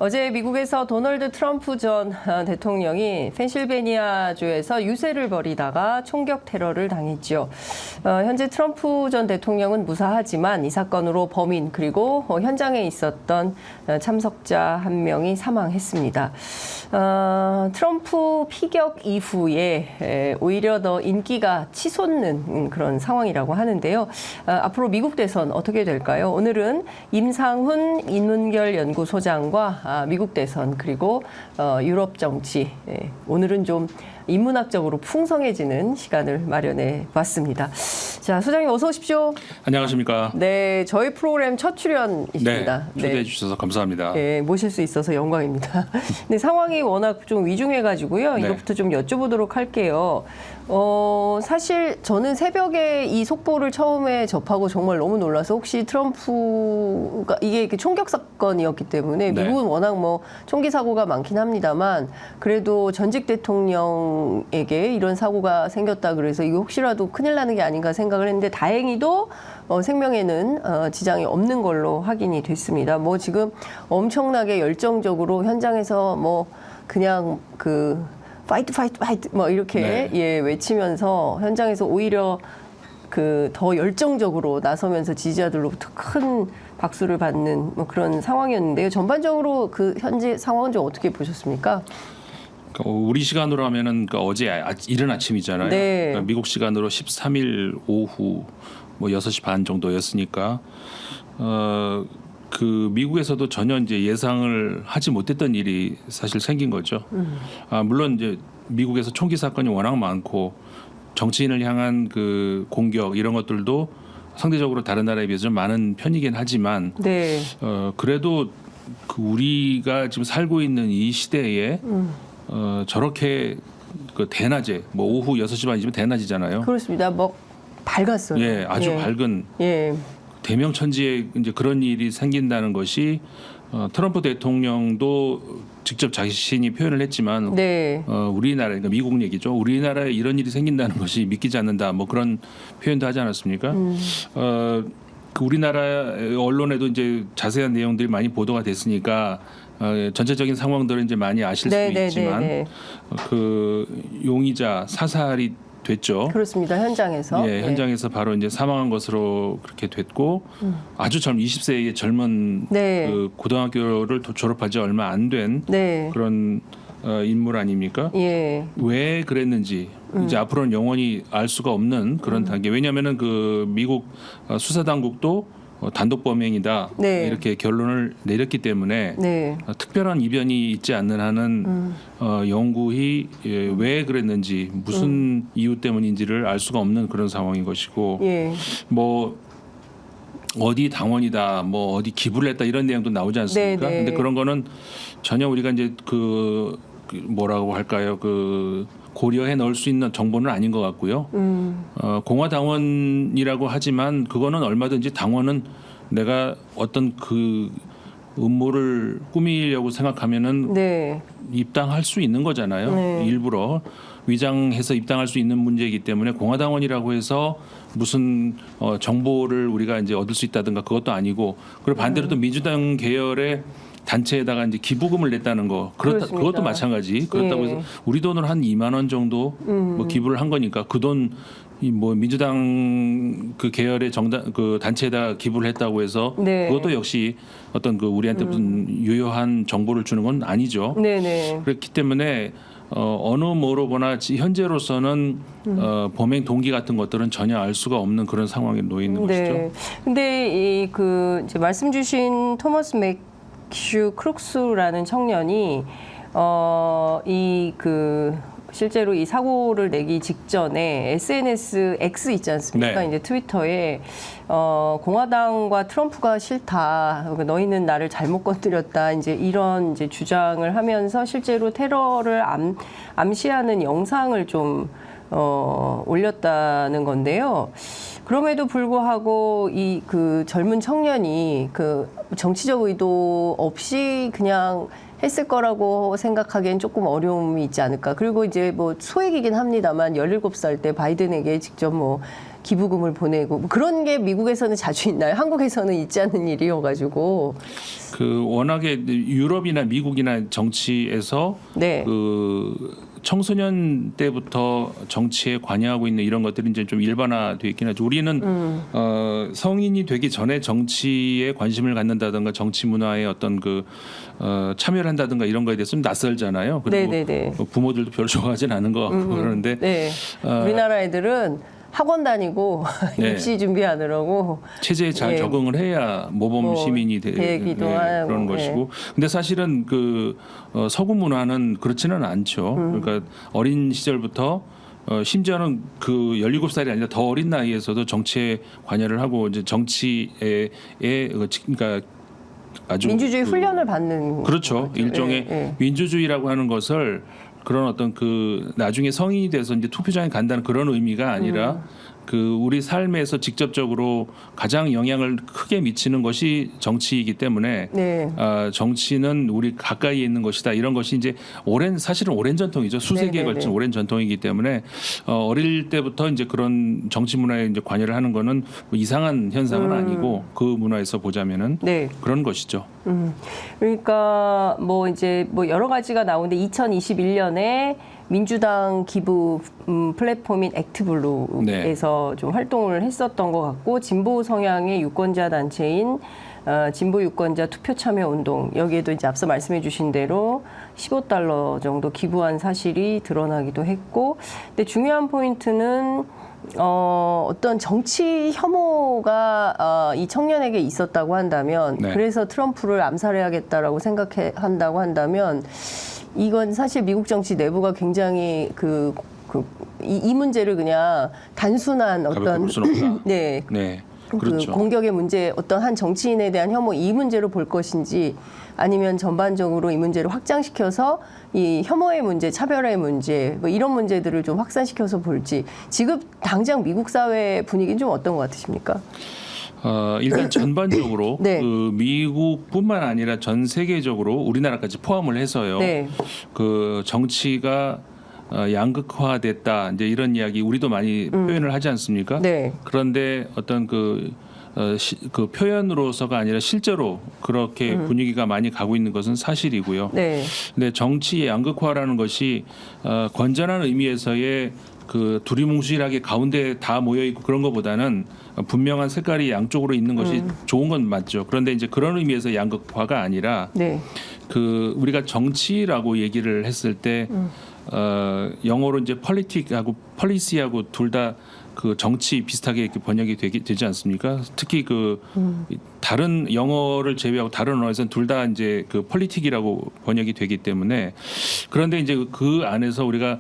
어제 미국에서 도널드 트럼프 전 대통령이 펜실베니아주에서 유세를 벌이다가 총격 테러를 당했죠. 현재 트럼프 전 대통령은 무사하지만 이 사건으로 범인 그리고 현장에 있었던 참석자 한 명이 사망했습니다. 트럼프 피격 이후에 오히려 더 인기가 치솟는 그런 상황이라고 하는데요. 앞으로 미국 대선 어떻게 될까요? 오늘은 임상훈 인문결 연구소장과 미국 대선 그리고 유럽 정치 오늘은 좀 인문학적으로 풍성해지는 시간을 마련해 봤습니다. 자, 소장님 어서 오십시오. 안녕하십니까? 네, 저희 프로그램 첫 출연이십니다. 네, 초대해 주셔서 감사합니다. 네, 모실 수 있어서 영광입니다. 근데 상황이 워낙 좀 위중해가지고요. 네. 이것부터 좀 여쭤보도록 할게요. 사실 저는 새벽에 이 속보를 처음에 접하고 정말 너무 놀라서 혹시 트럼프가 이게 총격 사건이었기 때문에 네. 미국은 워낙 뭐 총기 사고가 많긴 합니다만 그래도 전직 대통령에게 이런 사고가 생겼다 그래서 이거 혹시라도 큰일 나는 게 아닌가 생각을 했는데 다행히도 생명에는 지장이 없는 걸로 확인이 됐습니다. 뭐 지금 엄청나게 열정적으로 현장에서 뭐 그냥 그 파이트 뭐 이렇게 네. 외치면서 현장에서 오히려 그 더 열정적으로 나서면서 지지자들로부터 큰 박수를 받는 뭐 그런 상황이었는데요. 전반적으로 그 현재 상황은 좀 어떻게 보셨습니까? 우리 시간으로 하면은 어제 이른 아침이잖아요. 네. 그러니까 미국 시간으로 13일 오후 뭐 6시 반 정도였으니까 그 미국에서도 전혀 이제 예상을 하지 못했던 일이 사실 생긴 거죠. 물론 이제 미국에서 총기 사건이 워낙 많고 정치인을 향한 그 공격 이런 것들도 상대적으로 다른 나라에 비해서 좀 많은 편이긴 하지만 네. 그래도 그 우리가 지금 살고 있는 이 시대에 저렇게 그 대낮에 뭐 오후 6시 반이면 대낮이잖아요. 그렇습니다. 뭐 밝았어요. 예, 아주 밝은 대명천지에 이제 그런 일이 생긴다는 것이 트럼프 대통령도 직접 자신이 표현을 했지만 네. 우리나라 그러니까 미국 얘기죠. 우리나라에 이런 일이 생긴다는 것이 믿기지 않는다. 뭐 그런 표현도 하지 않았습니까? 그 우리나라 언론에도 이제 자세한 내용들이 많이 보도가 됐으니까 전체적인 상황들은 이제 많이 아실 수 있지만 그 용의자 사살이 됐죠. 그렇습니다. 현장에서. 예, 현장에서 바로 이제 사망한 것으로 그렇게 됐고 아주 젊은 20세의 젊은 그 고등학교를 졸업하지 얼마 안 된 그런 인물 아닙니까? 예. 왜 그랬는지 이제 앞으로는 영원히 알 수가 없는 그런 단계. 왜냐하면은 그 미국 수사 당국도 단독 범행이다 이렇게 결론을 내렸기 때문에 특별한 이변이 있지 않는 한은 영구히 왜 그랬는지 무슨 이유 때문인지를 알 수가 없는 그런 상황인 것이고 뭐 어디 당원이다 뭐 어디 기부를 했다 이런 내용도 나오지 않습니까? 근데 그런 거는 전혀 우리가 이제 그 뭐라고 할까요? 그 고려해 넣을 수 있는 정보는 아닌 것 같고요. 공화당원이라고 하지만 그거는 얼마든지 당원은 내가 어떤 그 음모를 꾸미려고 생각하면은 입당할 수 있는 거잖아요. 일부러 위장해서 입당할 수 있는 문제이기 때문에 공화당원이라고 해서 무슨 정보를 우리가 이제 얻을 수 있다든가 그것도 아니고 그리고 반대로 또 민주당 계열의 단체에다가 이제 기부금을 냈다는 거 그것도 마찬가지. 그렇다고 해서 우리 돈으로 한 2만 원 정도 뭐 기부를 한 거니까 그 돈 뭐 민주당 그 계열의 정당 그 단체에다 기부를 했다고 해서 그것도 역시 어떤 그 우리한테 무슨 유효한 정보를 주는 건 아니죠. 그렇기 때문에 어느 뭐로 보나 현재로서는 범행 동기 같은 것들은 전혀 알 수가 없는 그런 상황에 놓여 있는 것이죠. 근데 이 그 이제 말씀 주신 토머스 맥슈 크룩스라는 청년이 이 그 실제로 이 사고를 내기 직전에 SNS X 있지 않습니까? 이제 트위터에 공화당과 트럼프가 싫다. 그러니까 너희는 나를 잘못 건드렸다. 이제 이런 이제 주장을 하면서 실제로 테러를 암시하는 영상을 좀 올렸다는 건데요. 그럼에도 불구하고 이 그 젊은 청년이 그 정치적 의도 없이 그냥 했을 거라고 생각하기엔 조금 어려움이 있지 않을까. 그리고 이제 뭐 소액이긴 합니다만 17살 때 바이든에게 직접 뭐 기부금을 보내고 뭐 그런 게 미국에서는 자주 있나요? 한국에서는 있지 않은 일이어가지고. 그 워낙에 유럽이나 미국이나 정치에서 네. 그 청소년 때부터 정치에 관여하고 있는 이런 것들이 이제 좀 일반화돼 있긴 하죠. 우리는 성인이 되기 전에 정치에 관심을 갖는다든가 정치 문화에 어떤 그 참여를 한다든가 이런 거에 대해서 좀 낯설잖아요. 그리고 네네네. 부모들도 별로 좋아하진 않은 것 같고 그러는데 네. 우리나라 애들은 학원 다니고 네. 입시 준비하느라고 체제에 잘 예. 적응을 해야 모범 뭐 시민이 되기도 하고, 그런 것이고. 근데 사실은 그 서구 문화는 그렇지는 않죠. 그러니까 어린 시절부터 심지어는 그 17살이 아니라 더 어린 나이에서도 정치에 관여를 하고 이제 정치에 그러니까 아주 민주주의 훈련을 받는 그렇죠. 거죠. 일종의 예, 예. 민주주의라고 하는 것을 그런 어떤 그 나중에 성인이 돼서 이제 투표장에 간다는 그런 의미가 아니라 그 우리 삶에서 직접적으로 가장 영향을 크게 미치는 것이 정치이기 때문에 네. 정치는 우리 가까이에 있는 것이다. 이런 것이 이제 사실은 오랜 전통이죠. 수세기에 네네네. 걸친 오랜 전통이기 때문에 어릴 때부터 이제 그런 정치 문화에 이제 관여를 하는 거는 뭐 이상한 현상은 아니고 그 문화에서 보자면은 네. 그런 것이죠. 그러니까 뭐 이제 뭐 여러 가지가 나오는데 2021년에 민주당 기부 플랫폼인 액트블루에서 좀 활동을 했었던 것 같고 진보 성향의 유권자 단체인 진보 유권자 투표 참여 운동 여기에도 이제 앞서 말씀해 주신 대로 $15 정도 기부한 사실이 드러나기도 했고 근데 중요한 포인트는 어떤 정치 혐오가 이 청년에게 있었다고 한다면 네. 그래서 트럼프를 암살해야겠다라고 생각한다고 한다면 이건 사실 미국 정치 내부가 굉장히 이 문제를 그냥 단순한 가볍게 어떤 볼 수는 없다. 네. 네. 그 그렇죠. 공격의 문제, 어떤 한 정치인에 대한 혐오 이 문제로 볼 것인지 아니면 전반적으로 이 문제를 확장시켜서 이 혐오의 문제, 차별의 문제 뭐 이런 문제들을 좀 확산시켜서 볼지 지금 당장 미국 사회 분위기는 좀 어떤 것 같으십니까? 일단 전반적으로 네. 그 미국뿐만 아니라 전 세계적으로 우리나라까지 포함을 해서요. 네. 그 정치가 양극화됐다 이제 이런 이야기 우리도 많이 표현을 하지 않습니까? 네. 그런데 어떤 그 표현으로서가 아니라 실제로 그렇게 분위기가 많이 가고 있는 것은 사실이고요. 네. 근데 정치 양극화라는 것이 건전한 의미에서의 그 두리뭉실하게 가운데 다 모여 있고 그런 것보다는 분명한 색깔이 양쪽으로 있는 것이 좋은 건 맞죠. 그런데 이제 그런 의미에서 양극화가 아니라 네. 그 우리가 정치라고 얘기를 했을 때 영어로 이제 politic하고 policy하고 둘 다 그 정치 비슷하게 이렇게 번역이 되지 않습니까? 특히 그 다른 영어를 제외하고 다른 언어에서는 둘 다 이제 그 politic이라고 번역이 되기 때문에 그런데 이제 그 안에서 우리가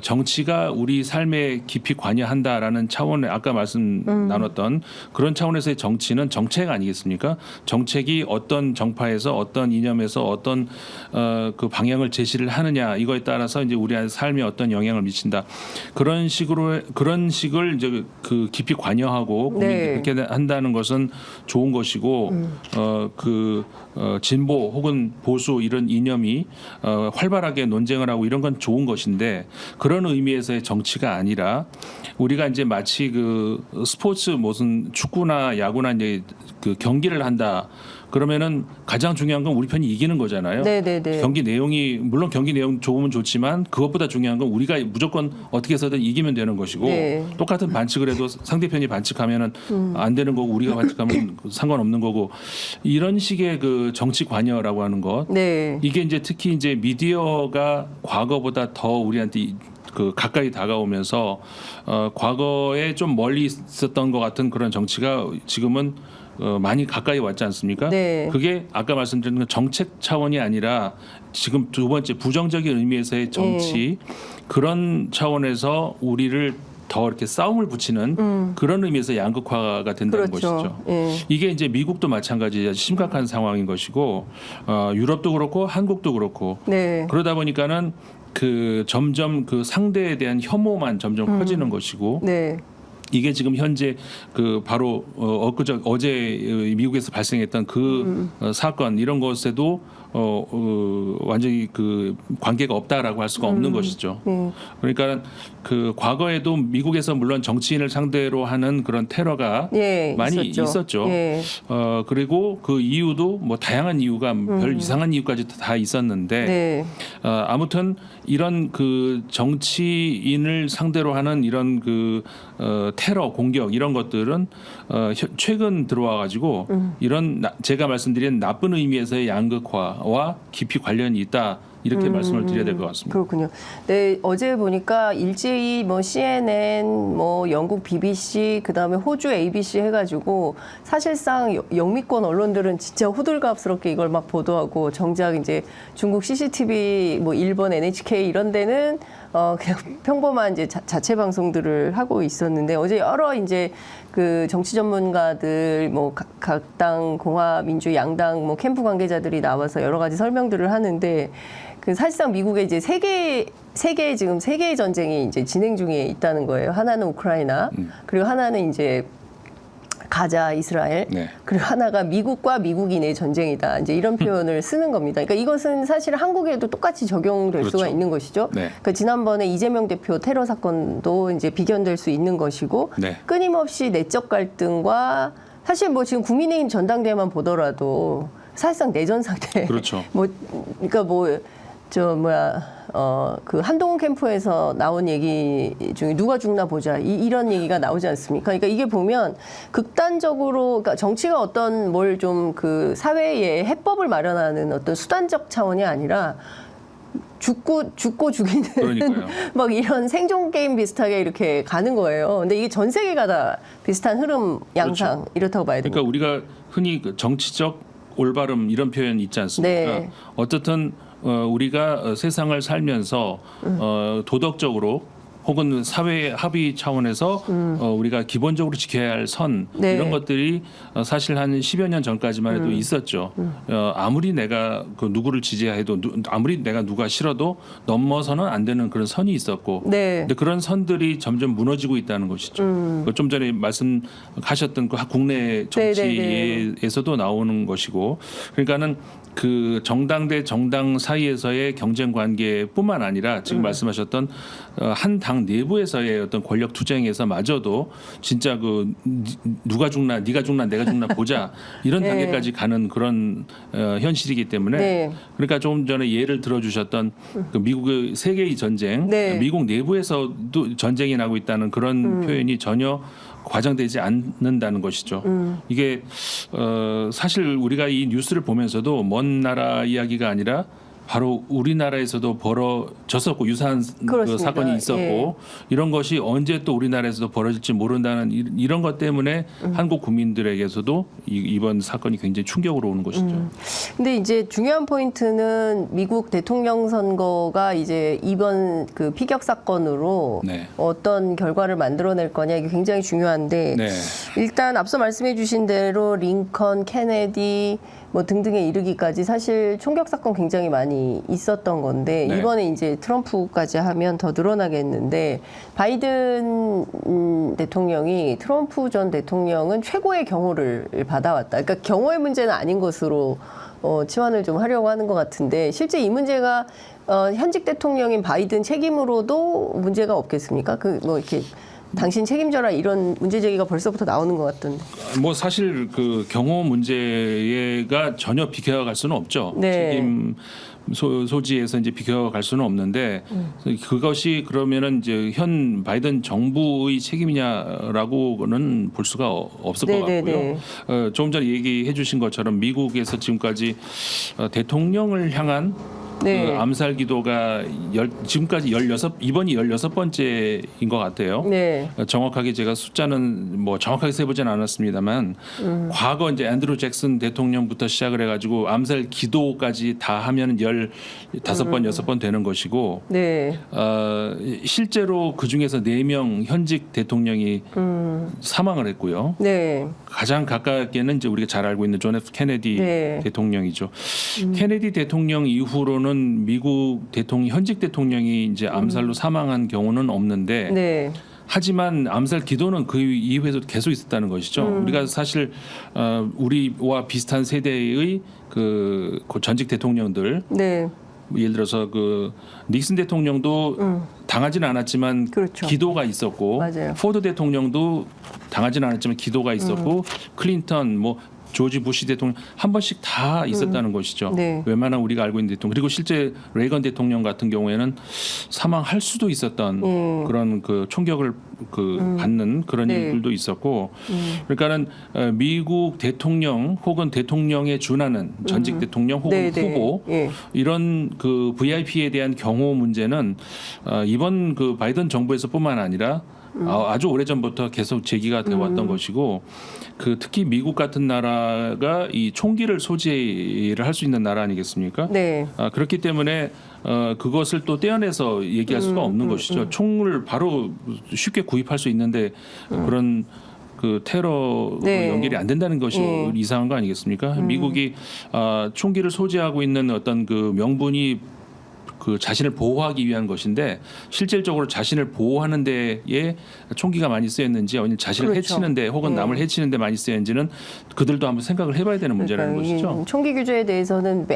정치가 우리 삶에 깊이 관여한다라는 차원의 아까 말씀 나눴던 그런 차원에서의 정치는 정책 아니겠습니까? 정책이 어떤 정파에서 어떤 이념에서 어떤 그 방향을 제시를 하느냐 이거에 따라서 이제 우리 삶에 어떤 영향을 미친다. 그런 식을 이제 그 깊이 관여하고 네. 그렇게 한다는 것은 좋은 것이고 진보 혹은 보수 이런 이념이 활발하게 논쟁을 하고 이런 건 좋은 것인데 그런 의미에서의 정치가 아니라 우리가 이제 마치 그 스포츠 무슨 축구나 야구나 이제 그 경기를 한다. 그러면은 가장 중요한 건 우리 편이 이기는 거잖아요. 네네네. 경기 내용이 물론 경기 내용 좋으면 좋지만 그것보다 중요한 건 우리가 무조건 어떻게 해서든 이기면 되는 것이고 네. 똑같은 반칙을 해도 상대편이 반칙하면은 안 되는 거고 우리가 반칙하면 상관없는 거고 이런 식의 그 정치 관여라고 하는 것 네. 이게 이제 특히 이제 미디어가 과거보다 더 우리한테 그 가까이 다가오면서 과거에 좀 멀리 있었던 것 같은 그런 정치가 지금은 많이 가까이 왔지 않습니까? 네. 그게 아까 말씀드린 건 정책 차원이 아니라 지금 두 번째 부정적인 의미에서의 정치 그런 차원에서 우리를 더 이렇게 싸움을 붙이는 그런 의미에서 양극화가 된다는 그렇죠. 것이죠. 예. 이게 이제 미국도 마찬가지 심각한 상황인 것이고 유럽도 그렇고 한국도 그렇고 네. 그러다 보니까는 그 점점 그 상대에 대한 혐오만 점점 커지는 것이고 네. 이게 지금 현재 그 바로 어제 미국에서 발생했던 그 사건 이런 것에도 완전히 그 관계가 없다라고 할 수가 없는 것이죠. 그러니까 그 과거에도 미국에서 물론 정치인을 상대로 하는 그런 테러가 많이 있었죠. 그리고 그 이유도 뭐 다양한 이유가 별 이상한 이유까지 다 있었는데 아무튼 이런 그 정치인을 상대로 하는 이런 그 테러 공격 이런 것들은 최근 들어와 가지고 이런 제가 말씀드린 나쁜 의미에서의 양극화와 깊이 관련이 있다. 이렇게 말씀을 드려야 될 것 같습니다. 그렇군요. 네, 어제 보니까 일제히 뭐 CNN, 뭐 영국 BBC, 그다음에 호주 ABC 해가지고 사실상 영미권 언론들은 진짜 호들갑스럽게 이걸 막 보도하고 정작 이제 중국 CCTV, 뭐 일본 NHK 이런 데는 그냥 평범한 이제 자체 방송들을 하고 있었는데 어제 여러 이제 그 정치 전문가들 뭐 각 당 공화 민주 양당 뭐 캠프 관계자들이 나와서 여러 가지 설명들을 하는데 그 사실상 미국의 이제 세 개의 전쟁이 이제 진행 중에 있다는 거예요. 하나는 우크라이나, 그리고 하나는 이제 가자, 이스라엘, 그리고 하나가 미국과 미국인의 전쟁이다. 이제 이런 표현을 쓰는 겁니다. 그러니까 이것은 사실 한국에도 똑같이 적용될 수가 있는 것이죠. 그러니까 지난번에 이재명 대표 테러 사건도 이제 비견될 수 있는 것이고 끊임없이 내적 갈등과 사실 뭐 지금 국민의힘 전당대회만 보더라도 사실상 내전 상태. 뭐 그러니까 뭐 그 한동훈 캠프에서 나온 얘기 중에 누가 죽나 보자 이런 얘기가 나오지 않습니까? 그러니까 이게 보면 극단적으로 그러니까 정치가 어떤 뭘 좀 그 사회에 해법을 마련하는 어떤 수단적 차원이 아니라 죽고 죽이는 막 이런 생존 게임 비슷하게 이렇게 가는 거예요. 근데 이게 전 세계가 다 비슷한 흐름 양상 이렇다고 봐야 됩니다. 그러니까 우리가 흔히 그 정치적 올바름 이런 표현 있지 않습니까? 어쨌든 우리가 세상을 살면서 도덕적으로 혹은 사회 합의 차원에서 우리가 기본적으로 지켜야 할 선 이런 것들이 사실 한 10여 년 전까지만 해도 있었죠. 아무리 내가 그 누구를 지지해도 아무리 내가 누가 싫어도 넘어서는 안 되는 그런 선이 있었고 근데 그런 선들이 점점 무너지고 있다는 것이죠. 좀 전에 말씀하셨던 그 국내 정치에서도 나오는 것이고 그러니까는 그 정당 대 정당 사이에서의 경쟁 관계뿐만 아니라 지금 말씀하셨던 한 당 내부에서의 어떤 권력 투쟁에서마저도 진짜 그 누가 죽나 네가 죽나 내가 죽나 보자 이런 단계까지 가는 그런 현실이기 때문에 그러니까 조금 전에 예를 들어주셨던 그 미국의 세계의 전쟁 미국 내부에서도 전쟁이 나고 있다는 그런 표현이 전혀 과장되지 않는다는 것이죠. 이게 사실 우리가 이 뉴스를 보면서도 먼 나라 이야기가 아니라 바로 우리나라에서도 벌어졌었고 유사한 그 사건이 있었고 이런 것이 언제 또 우리나라에서도 벌어질지 모른다는 이런 것 때문에 한국 국민들에게서도 이번 사건이 굉장히 충격으로 오는 것이죠. 근데 이제 중요한 포인트는 미국 대통령 선거가 이제 이번 그 피격 사건으로 어떤 결과를 만들어낼 거냐 이게 굉장히 중요한데 일단 앞서 말씀해 주신 대로 링컨, 케네디 뭐 등등에 이르기까지 사실 총격 사건 굉장히 많이 있었던 건데 이번에 이제 트럼프까지 하면 더 늘어나겠는데 바이든 대통령이 트럼프 전 대통령은 최고의 경호를 받아왔다. 그러니까 경호의 문제는 아닌 것으로 치환을 좀 하려고 하는 것 같은데 실제 이 문제가 현직 대통령인 바이든 책임으로도 문제가 없겠습니까? 그 뭐 이렇게 당신 책임져라 이런 문제 제기가 벌써부터 나오는 것 같던데. 뭐 사실 그 경호 문제가 전혀 비켜갈 수는 없죠. 책임 소지에서 이제 비켜갈 수는 없는데 그것이 그러면은 이제 현 바이든 정부의 책임이냐라고는 볼 수가 없을 것 같고요. 조금 전에 얘기해 주신 것처럼 미국에서 지금까지 대통령을 향한 그 암살 기도가 지금까지 이번이 16번째인 것 같아요. 정확하게 제가 숫자는 뭐 정확하게 세보진 않았습니다만 과거 이제 앤드루 잭슨 대통령부터 시작을 해가지고 암살 기도까지 다 하면 15번, 6번 되는 것이고 실제로 그 중에서 4명 현직 대통령이 사망을 했고요. 가장 가깝게는 이제 우리가 잘 알고 있는 존 F 케네디 대통령이죠. 케네디 대통령 이후로는 미국 현직 대통령이 이제 암살로 사망한 경우는 없는데 하지만 암살 기도는 그 이후에도 계속 있었다는 것이죠. 우리가 사실 우리와 비슷한 세대의 그 전직 대통령들, 네. 예를 들어서 그 닉슨 대통령도 당하지는 않았지만 그렇죠. 기도가 있었고, 맞아요. 포드 대통령도 당하지는 않았지만 기도가 있었고, 클린턴 뭐 조지 부시 대통령 한 번씩 다 있었다는 것이죠. 네. 웬만한 우리가 알고 있는 대통령, 그리고 실제 레이건 대통령 같은 경우에는 사망할 수도 있었던 그런 그 총격을 그 받는 그런 네. 일들도 있었고, 그러니까는 미국 대통령 혹은 대통령에 준하는 전직 대통령 혹은 네, 네. 후보 예. 이런 그 VIP에 대한 경호 문제는 이번 그 바이든 정부에서뿐만 아니라 아주 오래전부터 계속 제기가 되어 왔던 것이고, 그 특히 미국 같은 나라가 이 총기를 소지를 할 수 있는 나라 아니겠습니까? 네. 그렇기 때문에 그것을 또 떼어내서 얘기할 수가 없는 것이죠. 총을 바로 쉽게 구입할 수 있는데 그런 그 테러 네. 연결이 안 된다는 것이 이상한 거 아니겠습니까? 미국이 총기를 소지하고 있는 어떤 그 명분이 그 자신을 보호하기 위한 것인데, 실질적으로 자신을 보호하는 데에 총기가 많이 쓰였는지, 아니면 자신을 그렇죠. 해치는데 혹은 남을 해치는데 많이 쓰였는지는 그들도 한번 생각을 해봐야 되는 문제라는 것이죠. 총기 규제에 대해서는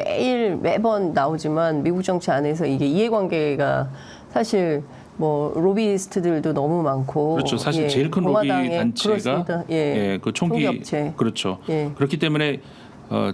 매번 나오지만 미국 정치 안에서 이게 이해관계가 사실 뭐 로비스트들도 너무 많고, 그렇죠. 사실 제일 큰 로비 단체가 그렇습니다. 그 총기 총기업체. 그렇죠. 예. 그렇기 때문에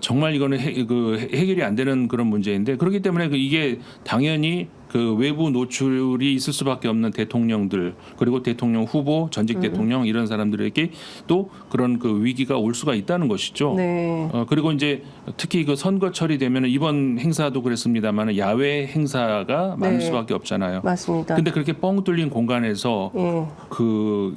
정말 이거는 해결이 안 되는 그런 문제인데, 그렇기 때문에 이게 당연히 그 외부 노출이 있을 수밖에 없는 대통령들, 그리고 대통령 후보, 전직 대통령 이런 사람들에게 또 그런 그 위기가 올 수가 있다는 것이죠. 네. 그리고 이제 특히 그 선거철이 되면 이번 행사도 그랬습니다만 야외 행사가 많을 네. 수밖에 없잖아요. 맞습니다. 근데 그렇게 뻥 뚫린 공간에서 예. 그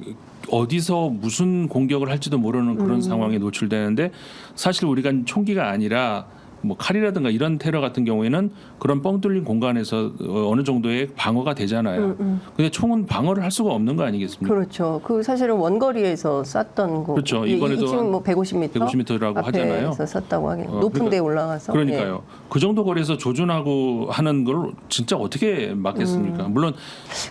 어디서 무슨 공격을 할지도 모르는 그런 상황에 노출되는데, 사실 우리가 총기가 아니라 뭐 칼이라든가 이런 테러 같은 경우에는 그런 뻥 뚫린 공간에서 어느 정도의 방어가 되잖아요. 근데 총은 방어를 할 수가 없는 거 아니겠습니까? 그렇죠. 그 사실은 원거리에서 쐈던 거. 그렇죠. 이번에도 지금 뭐 150m, 150m라고 하잖아요. 앞에서 쐈다고 하긴. 높은 데 올라가서. 그러니까요. 그 정도 거리에서 조준하고 하는 걸 진짜 어떻게 막겠습니까? 물론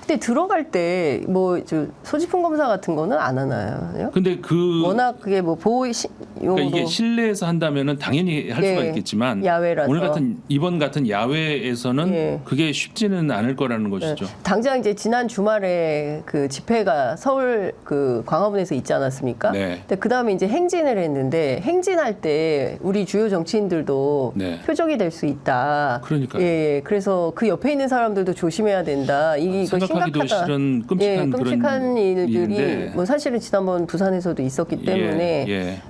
근데 들어갈 때 뭐 소지품 검사 같은 거는 안 하나요? 근데 그 워낙 그게 뭐 보호용으로. 그러니까 이게 실내에서 한다면은 당연히 할 수가 네. 있겠지만, 야외라서. 이번 같은 야외에서는 예. 그게 쉽지는 않을 거라는 것이죠. 당장 이제 지난 주말에 그 집회가 서울 그 광화문에서 있지 않았습니까? 네. 근데 그 다음에 이제 행진을 했는데, 행진할 때 우리 주요 정치인들도 네. 표적이 될 수 있다. 그러니까요. 예, 그래서 그 옆에 있는 사람들도 조심해야 된다. 이거 생각하기도 심각하다. 싫은 끔찍한 끔찍한 그런 일들이 일인데. 뭐 사실은 지난번 부산에서도 있었기 때문에 예.